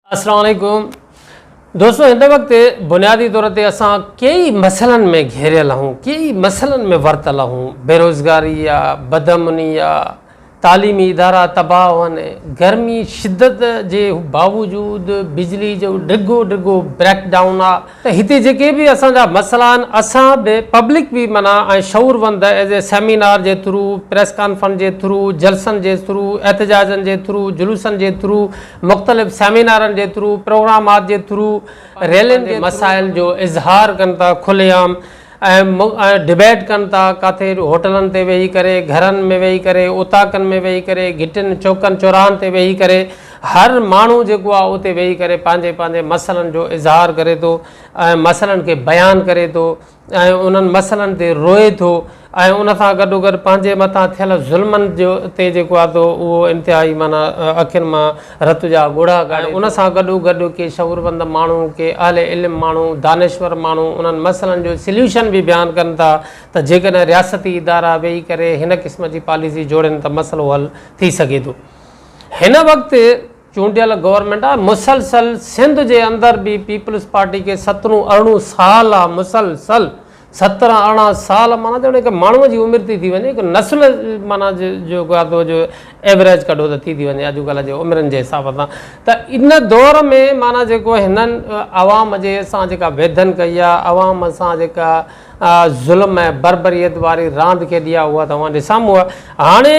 अस्सलाम वालेकुम दोस्तों, हिन वक्त बुनियादी तौर ते असां कई मसलन में घेरियल हूँ, कई मसलन में वरतल हूँ। बेरोज़गारी आहे, बदअमनी आहे, तालीमी इदारा तबाह हुअनि, गर्मी शिद्दत जे बावजूद बिजली जो डिगो डिगो ब्रेकडाउन आहे। त हिते जेके बि असांजा मसला आहिनि, असां बि पब्लिक बि माना ऐं शऊरवंद एज ए सेमिनार जे थ्रू, प्रेस कॉन्फ्रेंस जे थ्रू, जलसनि जे थ्रू, एहतजाजनि जे थ्रू, जुलूसनि जे थ्रू, मुख़्तलिफ़ सेमिनारनि जे थ्रू, प्रोग्रामात जे थ्रू, रैलियुनि जे मसाइल जो इज़हार कनि था खुलेआम ऐं डिबेट कनि था। किथे होटलनि ते वेही करे, घरनि में वेही करे, उताकनि में वेही करे, घिटियुनि चौकनि चौराहनि ते वेही करे, हर माण्हू जेको आहे उते वेही करे पंहिंजे पंहिंजे मसइलनि जो इज़हार करे थो ऐं मसइलनि खे बयानु करे थो ऐं उन्हनि मसइलनि ते रोए थो ऐं उन सां गॾोगॾु पंहिंजे मथां थियल ज़ुल्मनि जो ते जेको आहे तो उहो इंतिहाई माना अखियुनि मां रत जा ॻोढ़ा काढे। उन सां गॾोगॾु के शऊरवंद माण्हू, के अहले इल्म माण्हू, दानिश्वर माण्हू उन्हनि मसइलनि जो सल्यूशन बि बयानु कनि था त जेकॾहिं रियासती इदारा वेही करे हिन क़िस्म जी पॉलिसी जोड़नि त मसइलो हल थी सघे थो। हिन वक़्तु चूंडियल गवर्नमेंट आहे, मुसलसल सिंध जे अंदरि बि पीपल्स पार्टी खे 17-18 साल आहे, मुसलसल 17-18 साल माना ॼण हिकु माण्हूअ जी उमिरि थी वञे, हिकु नस्ल माना जेको आहे तो जो एवरेज कढो त थी वञे अॼुकल्ह जे उमिरिनि जे हिसाब सां। त इन दौर में माना जेको हिननि अवाम जे सां जेका वेधन कई आहे, अवाम सां जेका ज़ुल्म ऐं बरबरीयत वारी रांदि खेॾी आहे, उहा तव्हां ॾिसाम्हूं आहे। हाणे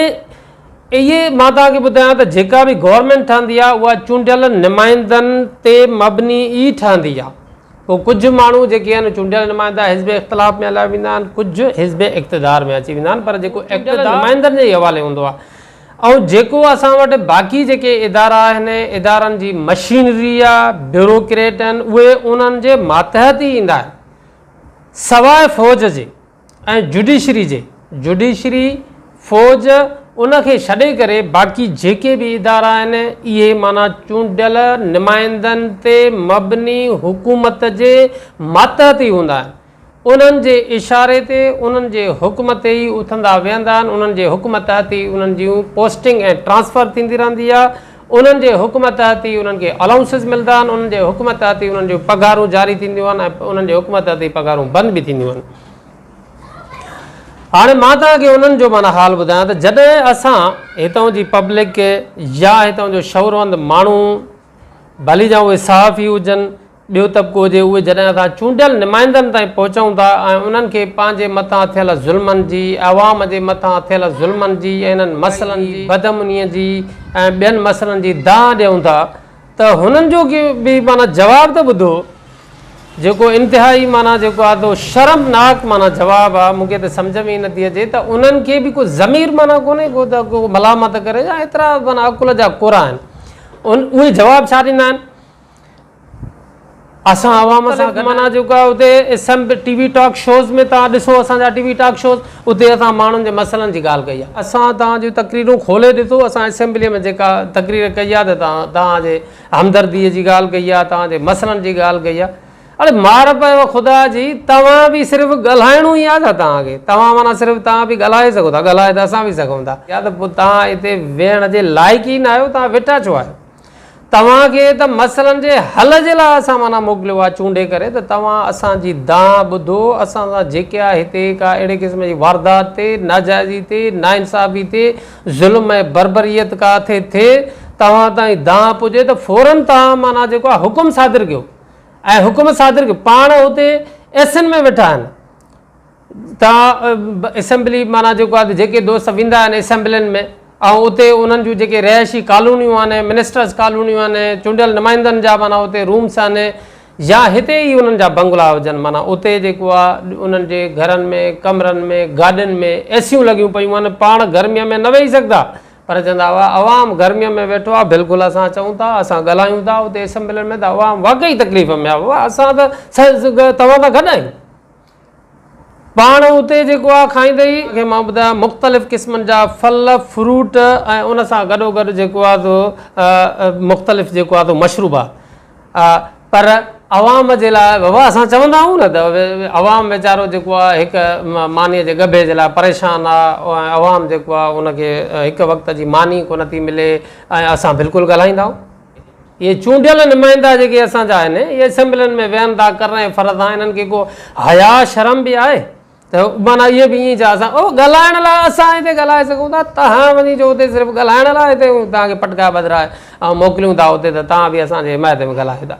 इहे मां तव्हांखे ॿुधायां त जेका बि गवर्नमेंट ठहंदी आहे उहा चूंडियल नुमाइंदनि ते मबनी ई ठहंदी आहे। पोइ कुझु माण्हू जेके आहिनि चूंडियल नुमाइंदा हिज़्ब इख़्तिलाफ़ में हलिया वेंदा आहिनि, कुझु हिज़्ब इक़्तिदार में अची वेंदा आहिनि, पर जेको नुमाइंदनि जे हवाले हूंदो आहे। ऐं जेको असां वटि बाक़ी जेके इदारा आहिनि, इदारनि जी मशीनरी आहे, ब्यूरोक्रेट आहिनि, उहे उन्हनि जे मातहत ई ईंदा आहिनि सवाइ फ़ौज जे ऐं जुडिशरी फ़ौज उनखे छॾे करे बाक़ी जेके बि इदारा आहिनि इहे माना चूंडियल नुमाइंदनि ते मबनी हुकूमत जे मातहत ई हूंदा आहिनि। उन्हनि जे इशारे ते, उन्हनि जे हुकुम ते ई उथंदा वेहंदा आहिनि, उन्हनि जे हुकुम तहत ई उन्हनि जूं पोस्टिंग ऐं ट्रांसफ़र थींदी रहंदी आहे, उन्हनि जे हुकुम तहत ई उन्हनि खे अलाउंसिस मिलंदा आहिनि, उन्हनि जे हुकुम तहत ई उन्हनि जूं पघारूं जारी थींदियूं आहिनि ऐं उन्हनि जे हुकुम तहत ई पघारूं बंदि बि थींदियूं आहिनि। हाणे मां तव्हांखे उन्हनि जो माना हाल ॿुधायां त जॾहिं असां हितां जी पब्लिक या हितां जो शऊरवंद माण्हू, भली जा उहे सहाफ़ी हुजनि, ॿियो तबिको हुजे, उहे जॾहिं असां चूंडियल नुमाइंदनि ताईं पहुचूं था ऐं उन्हनि खे पंहिंजे मथां थियल ज़ुल्मनि जी, अवाम जे मथां थियल ज़ुल्मनि जी, इन्हनि मसइलनि जी, बदअमनीअ जी ऐं ॿियनि मसइलनि जी दाह ॾियूं था, त हुननि जो बि माना जवाबु त ॿुधो जेको इंतिहाई माना जेको आहे तो शर्मनाक माना जवाबु आहे। मूंखे त सम्झ में ई नथी अचे त उन्हनि खे बि को ज़मीर माना कोन्हे को त को मलामत करे, या एतिरा माना अकुल जा कोरा आहिनि। उहे जवाबु छा ॾींदा आहिनि? असां अवाम सां माना जेको आहे उते टीवी टॉक शोज़ में तव्हां ॾिसो, असांजा टीवी टॉक शोज़, उते असां माण्हुनि जे मसइलनि जी ॻाल्हि कई आहे। असां तव्हांजूं तक़रीरूं खोले ॾिठो, असां असेंबलीअ में जेका तक़रीर कई आहे त तव्हांजे हमदर्दीअ जी ॻाल्हि कई आहे, तव्हांजे मसइलनि जी ॻाल्हि कई आहे। अरे मार पियो ख़ुदा जी, तव्हां बि सिर्फ़ु ॻाल्हाइणो ई आहे छा तव्हांखे? तव्हां माना सिर्फ़ु तव्हां बि ॻाल्हाए सघो था, ॻाल्हाए त असां बि सघूं था, या त पोइ तव्हां हिते वेहण जे लाइक़ु ई न आहियो, तव्हां वेठा छो आहियो? तव्हांखे त मसइलनि जे हल जे लाइ असां माना मोकिलियो आहे चूंडे करे, त तव्हां असांजी दाह ॿुधो। असां सां जेके आहे हिते का अहिड़े क़िस्म जी वारदात ते, नाजाइज़ी ते, नाइंसाफ़ी ते, ज़ुल्म ऐं बरबरीयत काथे थिए, तव्हां ताईं दाह पुॼे त फ़ौरन तव्हां माना जेको आहे हुकुम सादिर कयो ऐं हुकुम सादिर कयो। पाण हुते एसिन में वेठा आहिनि, तव्हां असेंबली माना जेको आहे जेके दोस्त वेंदा आहिनि असेंबलियुनि में ऐं उते उन्हनि जूं जेके रहायशी कॉलोनियूं आहिनि, मिनिस्टर्स कॉलोनियूं आहिनि, चूंडियल नुमाइंदनि जा माना उते रूम्स आहिनि, या हिते ई उन्हनि जा बंगला हुजनि, माना उते जेको आहे उन्हनि जे घरनि में, कमरनि में, गाॾियुनि में एसियूं लॻियूं पियूं आहिनि। पाण गर्मीअ में न वेही सघंदा, पर चवंदा हुआ अवाम गर्मीअ में वेठो आहे, बिल्कुलु असां चऊं था, असां ॻाल्हायूं था उते असेंबलियुनि में, त अवाम वाक़ई तकलीफ़ में आहे। असां त तव्हां त गॾु आहियूं। पाण उते जेको आहे खाईंदई खे मां ॿुधायां मुख़्तलिफ़ क़िस्मनि जा फल फ्रूट ऐं उन सां गॾोगॾु जेको आहे तो मुख़्तलिफ़ जेको आहे तो मशरूबा, पर अवाम जे लाइ बाबा असां चवंदा आहियूं न त अवाम वीचारो जेको आहे हिकु मानीअ जे गभे जे लाइ परेशान आहे, अवाम जेको आहे उनखे हिकु वक़्त जी मानी कोन थी मिले ऐं असां बिल्कुलु ॻाल्हाईंदा आहियूं। ये चूंडियल नुमाइंदा जेके असांजा आहिनि ये असेंबलियुनि में वेहनि था करणु फ़र्ज़ु आहे इन्हनि खे को हया शर्म बि आहे त माना इहे बि ईअं छा असां ॻाल्हाइण लाइ असां हिते ॻाल्हाए सघूं था तव्हां वञी जो हुते सिर्फ़ु ॻाल्हाइण लाइ हिते तव्हांखे पटका बदिराए ऐं मोकिलियूं था हुते त तव्हां बि असांजे हिमायत में ॻाल्हायो था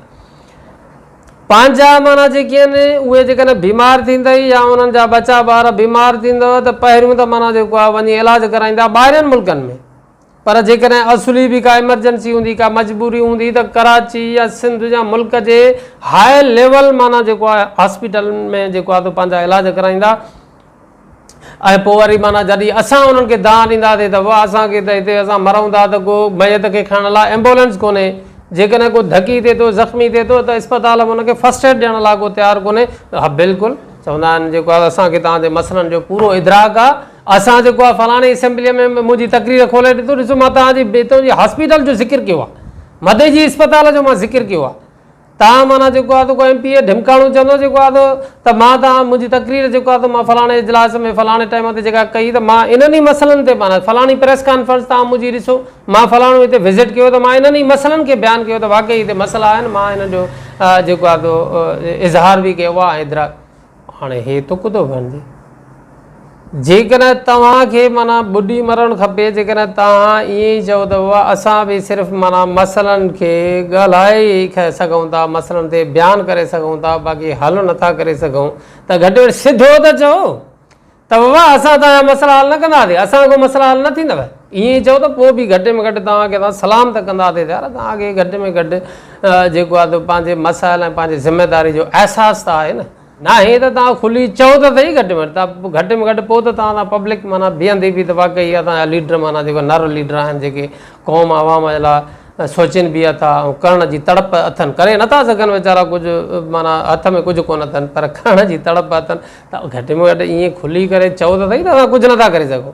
पंहिंजा माना जेके आहिनि उहे जेकॾहिं बीमार थींदई या उन्हनि जा बचा ॿार बीमार थींदव त पहिरियों त माना जेको आहे वञी इलाजु कराईंदा ॿाहिरिनि मुल्कनि में पर जेकॾहिं असुली बि का इमरजेंसी हूंदी का मजबूरी हूंदी त कराची या सिंध या मुल्क जे हाई लेवल माना जेको आहे हॉस्पिटल में जेको आहे त पंहिंजा इलाज कराईंदा ऐं पोइ वरी माना जॾहिं असां उन्हनि खे दान ॾींदासीं त वाह असांखे त हिते असां मरूं था त को मैयत खे खणण लाइ एम्बुलेंस कोन्हे जेकॾहिं को धकी थिए थो ज़ख़्मी थिए थो त इस्पताल में हुनखे फस्ट एड ॾियण लाइ को तयारु कोन्हे हा बिल्कुलु चवंदा आहिनि जेको आहे असांखे तव्हांजे मसइलनि जो पूरो इदराक आहे असां जेको आहे फलाणी असेंबलीअ में मुंहिंजी तकरीर खोले ॾिठो ॾिसो मां तव्हांजी तुंहिंजी हॉस्पिटल जो ज़िक्र कयो आहे मदे जी इस्पताल जो मां ज़िक्र कयो आहे तव्हां माना जेको आहे त को MP ढिमकाणो चवंदो जेको आहे त मां तव्हां मुंहिंजी तकरीर जेको आहे त मां फलाणे इजलास में फलाणे टाइम ते जेका कई त मां इन्हनि ई मसइलनि ते माना फलाणी प्रेस कॉन्फ्रेंस तव्हां मुंहिंजी ॾिसो मां फलाणो हिते विज़िट कयो त मां इन्हनि ई मसइलनि खे बयानु कयो त वाक़ई हिते मसइला आहिनि मां हिन जो जेको आहे त इज़हार बि कयो आहे इदराक हाणे हे तुक थो बणिजे जेकॾहिं तव्हांखे माना ॿुॾी मरणु खपे जेकॾहिं तव्हां ईअं ई चओ त वाह असां बि सिर्फ़ु माना मसइलनि खे ॻाल्हाए सघूं था मसइलनि ते बयानु करे सघूं था बाक़ी हल नथा करे सघूं त घटि में घटि सिधो त चओ त वाह असां तव्हांजा मसइला हल न कंदासीं असां को मसइला हल न थींदव ईअं ई चओ त पोइ बि घटि में घटि तव्हांखे तव्हां सलाम त कंदासीं यार तव्हांखे घटि में घटि जेको आहे त पंहिंजे मसाइल ऐं पंहिंजे ज़िमेदारी जो अहसासु त आहे न हे त तव्हां खुली चओ त सही घटि में घटि पोइ त तव्हां पब्लिक माना बीहंदी बि त वाक़ई इहा तव्हांजा लीडर माना जेको नर लीडर आहिनि जेके क़ौम आवाम जे लाइ सोचनि बि था ऐं करण जी तड़प अथनि करे नथा सघनि वीचारा कुझु माना हथ में कुझु कोन अथनि पर करण जी तड़प अथनि त घटि में घटि ईअं खुली करे चओ त सही त असां कुझु नथा करे सघूं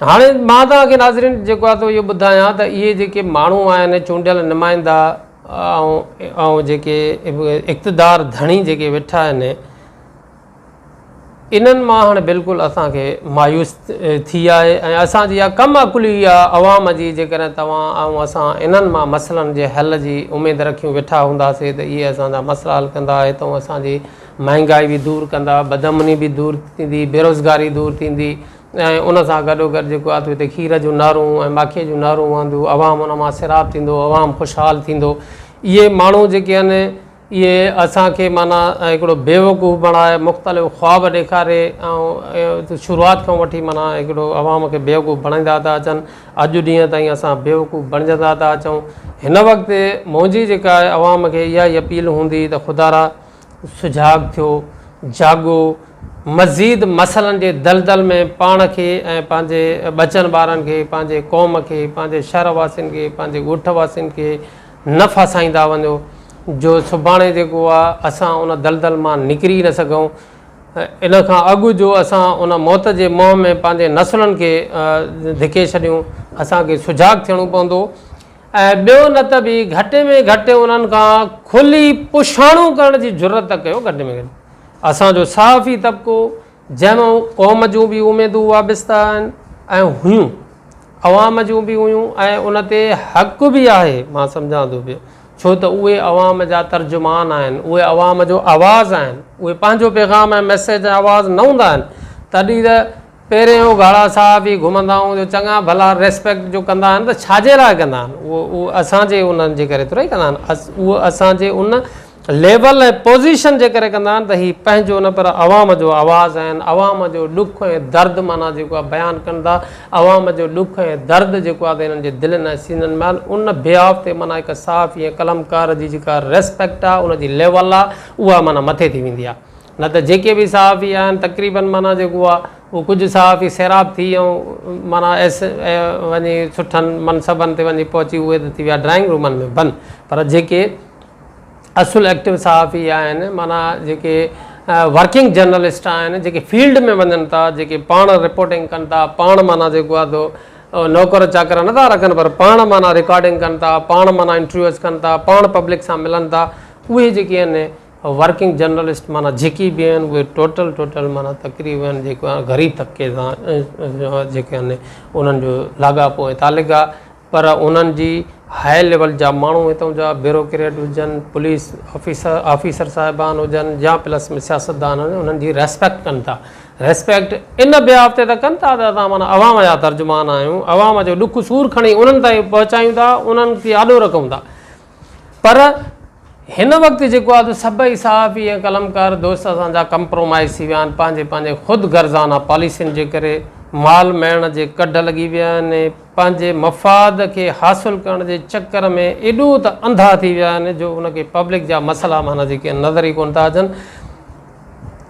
हाणे मां तव्हांखे नाज़रीन जेको आहे त इहो ॿुधायां त इहे जेके माण्हू आहिनि चूंडियल नुमाइंदा ऐं जेके इक़्तिदार धणी जेके वेठा आहिनि इन्हनि मां हाणे बिल्कुलु असांखे मायूस थी आहे ऐं असांजी इहा कम अकुली आहे अवाम जी जेकॾहिं तव्हां ऐं असां इन्हनि मां मसइलनि जे हल जी उमेदु रखियूं वेठा हूंदासीं त इहे असांजा मसइला हल कंदा हितां असांजी महांगाई बि दूरि कंदा बदमनी बि दूरि थींदी बेरोज़गारी दूरि थींदी ऐं उन सां गॾोगॾु जेको आहे त हिते खीर जूं नारूं ऐं माखीअ जूं नारूं वहंदियूं अवाम उन मां सिराब थींदो अवाम ख़ुशहाल थींदो इहे माण्हू जेके आहिनि इहे असांखे माना हिकिड़ो बेवकूफ़ बणाए मुख़्तलिफ़ ख़्वाब ॾेखारे ऐं शुरूआति खां वठी माना हिकिड़ो अवाम खे बेवकूफ़ बणाईंदा था अचनि अॼु ॾींहं ताईं असां बेवकूफ़ बणिजंदा था अचूं हिन वक़्तु मुंहिंजी जेका आहे अवाम खे इहा ई अपील हूंदी त ख़ुदारा सुजाग थियो जागो मज़ीद मसइलनि जे दलदल में पाण खे ऐं पंहिंजे बचनि ॿारनि खे पंहिंजे क़ौम खे पंहिंजे शहर वासियुनि खे पंहिंजे ॻोठ वासियुनि खे न फसाईंदा वञो जो सुभाणे जेको आहे असां उन दलदल मां निकिरी न सघूं इन खां अॻु जो असां उन मौत जे मोह में पंहिंजे नसुलनि खे धिके छॾियूं असांखे सुजाग थियणो पवंदो ऐं ॿियो न त बि घटि में घटि उन्हनि खां खुली पुछाणू करण जी ज़रूरत कयो घटि में घटि असांजो सहाफ़ी तबिको जंहिंमें क़ौम जूं बि उमेदूं वाबिस्ता आहिनि ऐं हुयूं अवाम जूं बि हुयूं ऐं उन ते हक़ बि आहे मां सम्झां थो पियो छो त उहे अवाम जा तर्जुमान आहिनि उहे अवाम जो आवाज़ु आहिनि उहे पंहिंजो पैगाम ऐं मैसेज आवाज़ु न हूंदा आहिनि तॾहिं त पहिरें घाड़ा साहब ई घुमंदा आहियूं जो चङा भला रेस्पेक्ट जो कंदा आहिनि त छाजे लाइ कंदा आहिनि उहो असांजे उन्हनि जे करे थोरी कंदा आहिनि उहो असांजे उन लेवल ऐं पोज़ीशन जे करे कंदा आहिनि त हीअ पंहिंजो न पर अवाम जो आवाज़ु आहिनि अवाम जो ॾुख ऐं दर्द माना जेको आहे बयानु कनि था अवाम जो ॾुख ऐं दर्द जेको आहे त हिननि जे दिलनि ऐं सीननि में उन बिहाफ ते माना हिकु साफ़ ऐं कलमकार जी जेका रेस्पेक्ट आहे उनजी लेवल आहे उहा माना मथे थी वेंदी आहे न त जेके बि सहाफ़ी आहिनि तक़रीबन माना जेको आहे उहो कुझु सहाफ़ी सैराब थी ऐं माना वञी सुठनि मनसबनि ते वञी पहुची उहे त थी विया ड्राइंग रूमनि में बंदि पर जेके असुल एक्टिव सहाफ़ी आहिनि माना जेके वर्किंग जर्नलिस्ट आहिनि जेके फील्ड में वञनि था जेके पाण रिपोर्टिंग कनि था पाण माना जेको आहे तो नौकर चाकर नथा रखनि पर पाण माना रिकॉर्डिंग कनि था पाण माना इंटरव्यूज़ कनि था पाण पब्लिक सां मिलनि था उहे जेके आहिनि वर्किंग जर्नलिस्ट माना जेकी बि आहिनि उहे टोटल माना तक़रीबन जेको आहे ग़रीब तबके सां जेके आहिनि उन्हनि जो लाॻापो ऐं तालिक़ आहे पर उन्हनि जी हाई लेवल जा माण्हू हितां जा ब्यूरोक्रेट हुजनि, पुलिस ऑफिसर साहिबान हुजनि या प्लस में सियासतदान आहिनि, उन्हनि जी रेस्पेक्ट कनि था। रेस्पेक्ट इन बिहाफ ते त कनि था त असां माना अवाम जा तर्जुमान आहियूं, अवाम जो ॾुख सूर खणी उन्हनि ताईं पहुचायूं था, उन्हनि खे आॾो रखूं था। पर हिन वक़्तु जेको आहे सभई सहाफ़ी ऐं कलमकार दोस्त असांजा कंप्रोमाइज़ थी विया आहिनि, पंहिंजे ख़ुदि गर्ज़ाना पॉलिसियुनि जे करे, माल मेण जे कढ लॻी विया आहिनि, पंहिंजे मफ़ाद खे हासिलु करण जे चकर में एॾो त अंधा थी विया आहिनि जो उनखे पब्लिक जा मसइला माना जेके नज़र ई कोन था अचनि।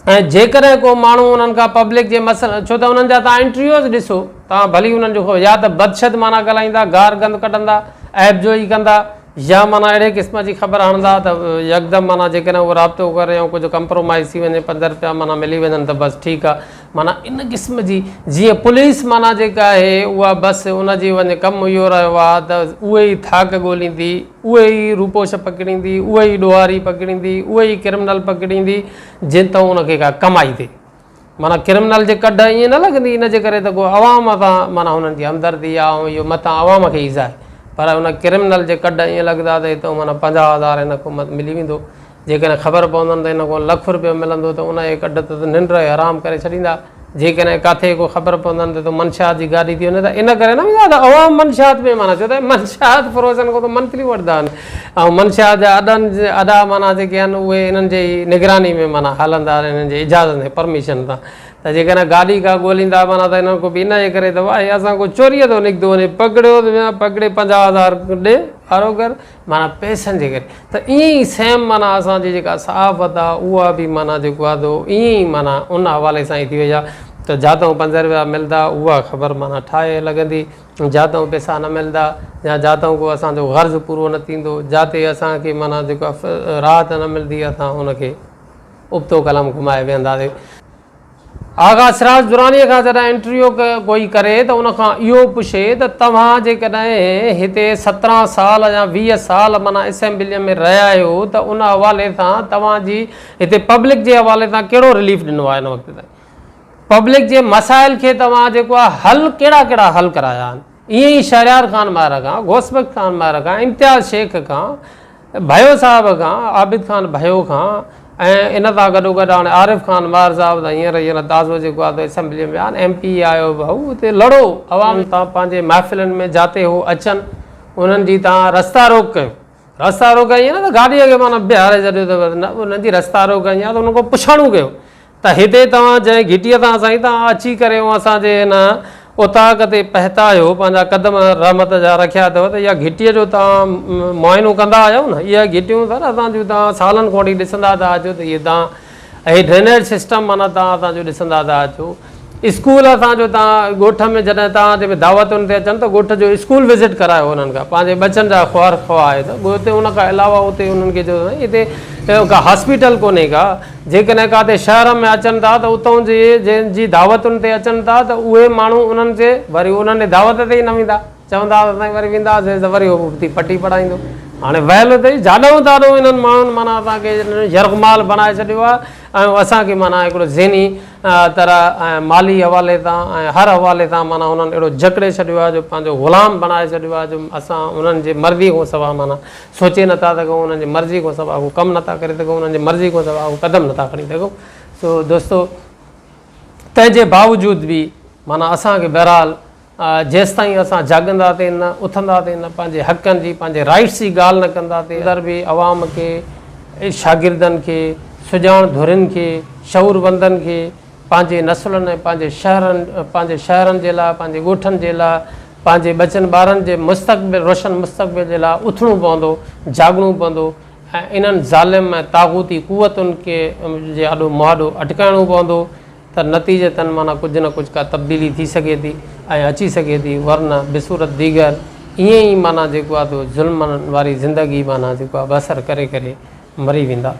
ऐं जेकॾहिं को माण्हू उन्हनि खां पब्लिक जे मसइला, छो त उन्हनि जा तव्हां इंटरव्यूज़ ॾिसो, तव्हां भली उन्हनि जो या त बदशत माना ॻाल्हाईंदा, गार गंद कढंदा, ऐब जो ई कंदा, या माना अहिड़े क़िस्म जी ख़बर हणंदा त यकदमि माना जेकॾहिं उहो राब्तो करे ऐं कुझु कंप्रोमाइज़ थी वञे, 5 रुपया माना मिली वञनि त बसि ठीकु आहे। माना इन क़िस्म जी जीअं पुलिस माना जेका आहे उहा बसि उनजी वञे कमु इहो रहियो आहे त उहे ई थाक ॻोल्हींदी, उहे ई रूपोश पकिड़ींदी, उहे ई ॾोहारी पकिड़ींदी, उहे ई क्रिमिनल पकिड़ींदी जिन तां उनखे का कमाई थिए। माना क्रिमिनल जे कढ ईअं न लॻंदी, इन जे करे त को अवाम सां माना हुननि जी हमदर्दी आहे ऐं इहो मथां अवाम खे ईज़ा आहे, पर उन क्रिमिनल जे कढ ईअं लॻंदा त हितां माना 50,000 हिन खां मिली वेंदो। जेकॾहिं ख़बर पवंदनि त हिन खां ₹1,00,000 मिलंदो त उन जे कढ त निंड हराम करे छॾींदा। जेकॾहिं किथे को ख़बर पवंदनि त मंशियात जी गाॾी थी वञे त इन करे न वेंदा त अवाम मंशियात में माना छो त मंशियात फ्रोज़न खां त मंथली वठंदा आहिनि ऐं मंशियात जा अदा माना जेके आहिनि उहे इन्हनि जे निगरानी में माना हलंदा आहिनि, इन्हनि जे इजाज़त ऐं परमिशन सां। त जेकॾहिं गाॾी का ॻोल्हींदा माना त हिननि को बि इन जे करे त भाई असां को चोरीअ थो निकितो वञे, पकड़ियो त पकड़े 50,000 ॾे वारो कर माना पैसनि जे करे। त ईअं ई सेम माना असांजी जेका सहाफ़त आहे उहा बि माना जेको आहे त ईअं ई माना उन हवाले सां ई थी वई आहे त जातां 5 रुपया मिलंदा उहा ख़बर माना ठाहे लॻंदी, जातां पैसा न मिलंदा या जातां को असांजो गर्ज़ु पूरो न थींदो, जाते असांखे माना जेको आहे राहत न मिलंदी, असां उनखे उबतो कलम घुमाए वेहंदासीं। आगा सिराज दुरानीअ खां जॾहिं इंटरव्यू कोई करे त उनखां इहो पुछे त तव्हां जेकॾहिं हिते 17 साल या 20 साल माना असेंबलीअ में रहिया आहियो त उन हवाले सां तव्हांजी हिते पब्लिक जे हवाले सां कहिड़ो रिलीफ ॾिनो आहे? हिन वक़्त ताईं पब्लिक जे मसाइल खे तव्हां जेको आहे हल कहिड़ा हल कराया आहिनि? ईअं ई शहरियार ख़ान मार खां, घोसबक ख़ान मार खां, इम्तियाज़ शेख खां, भयो साहिब खां, आबिद ख़ान भयो खां ऐं इन सां गॾोगॾु हाणे आरिफ़ ख़ान मार साहिब त हींअर ताज़ो जेको आहे त असेंबलीअ में आहे, MP आयो भाऊ, हुते लड़ो अवाम तां पंहिंजे महफ़िलनि में जाते हो अचनि उन्हनि जी तव्हां रस्ता रोक कयो। रस्ता रोक ईअं न त गाॾीअ खे माना बिहारे छॾियो त न, उन्हनि जी रस्ता रोक आहे त उन खां पुछाणो कयो त हिते तव्हां जंहिं घिटीअ तां साईं तव्हां अची करे असांजे हिन उताक ते पहतायो, पंहिंजा क़दम रहमत जा रखिया अथव त इहा घिटीअ जो तव्हां मुआइनो कंदा आहियो न? इहा घिटियूं सर असांजूं तव्हां सालनि खां वठी ॾिसंदा था अचो त इहे तव्हां ड्रेनेज सिस्टम माना तव्हां असांजो ॾिसंदा था अचो। स्कूल असांजो तव्हां ॻोठ में जॾहिं तव्हां जे दावतुनि ते अचनि त ॻोठ जो स्कूल विज़िट करायो उन्हनि खां, पंहिंजे बचनि जा ख़्वार ख़्वाह त हुते उन खां अलावा उते उन्हनि खे जो हिते का हॉस्पिटल कोन्हे का। जेकॾहिं काथे शहर में अचनि था त उतां जे जंहिंजी दावतुनि ते अचनि था त उहे माण्हू उन्हनि ते वरी उन्हनि दावत ते ई न वेंदा, चवंदा असां वरी वेंदासीं त वरी उहो पटी पढ़ाईंदो। हाणे वहल अथई जाॾो ताॾो इन्हनि माण्हुनि माना असांखे यरगमाल बणाए छॾियो आहे ऐं असांखे माना हिकिड़ो ज़हनी तरह ऐं माली हवाले तां ऐं हर हवाले तां माना उन्हनि अहिड़ो जकड़े छॾियो आहे जो पंहिंजो ग़ुलाम बणाए छॾियो आहे जो असां उन्हनि जे मर्ज़ी खां सवाइ माना सोचे नथा सघूं, उन्हनि जी मर्ज़ी खां सवाइ उहो कमु नथा करे सघूं, उन्हनि जी मर्ज़ी खां सवाइ उहो क़दम नथा खणी सघूं। सो दोस्तो तंहिंजे बावजूदि बि माना असांखे बहरहाल जेसिताईं असां जाॻंदासीं न, उथंदासीं न, पंहिंजे हक़नि जी पंहिंजे राइट्स जी ॻाल्हि न कंदासीं, अंदरि बि अवाम खे, शागिर्दनि खे, सुञाण धुरियुनि खे, शऊरबंदनि खे पंहिंजे नसुलनि ऐं पंहिंजे शहरनि जे लाइ, पंहिंजे ॻोठनि जे लाइ, पंहिंजे बचनि ॿारनि जे मुस्तक़बिल रोशन मुस्तक़बिल जे लाइ उथणो पवंदो, जाॻणो पवंदो ऐं इन्हनि ज़ालिम ऐं ताग़ूती क़ुवतुनि खे जे आॾो मुआॾो अटकाइणो पवंदो त नतीजतन माना कुझु न कुझु का तब्दीली थी सघे थी ऐं अची सघे थी, वरना बिसूरत दीगर ईअं ई माना जेको आहे त ज़ुल्मनि वारी ज़िंदगी माना जेको आहे बसर करे मरी वेंदा।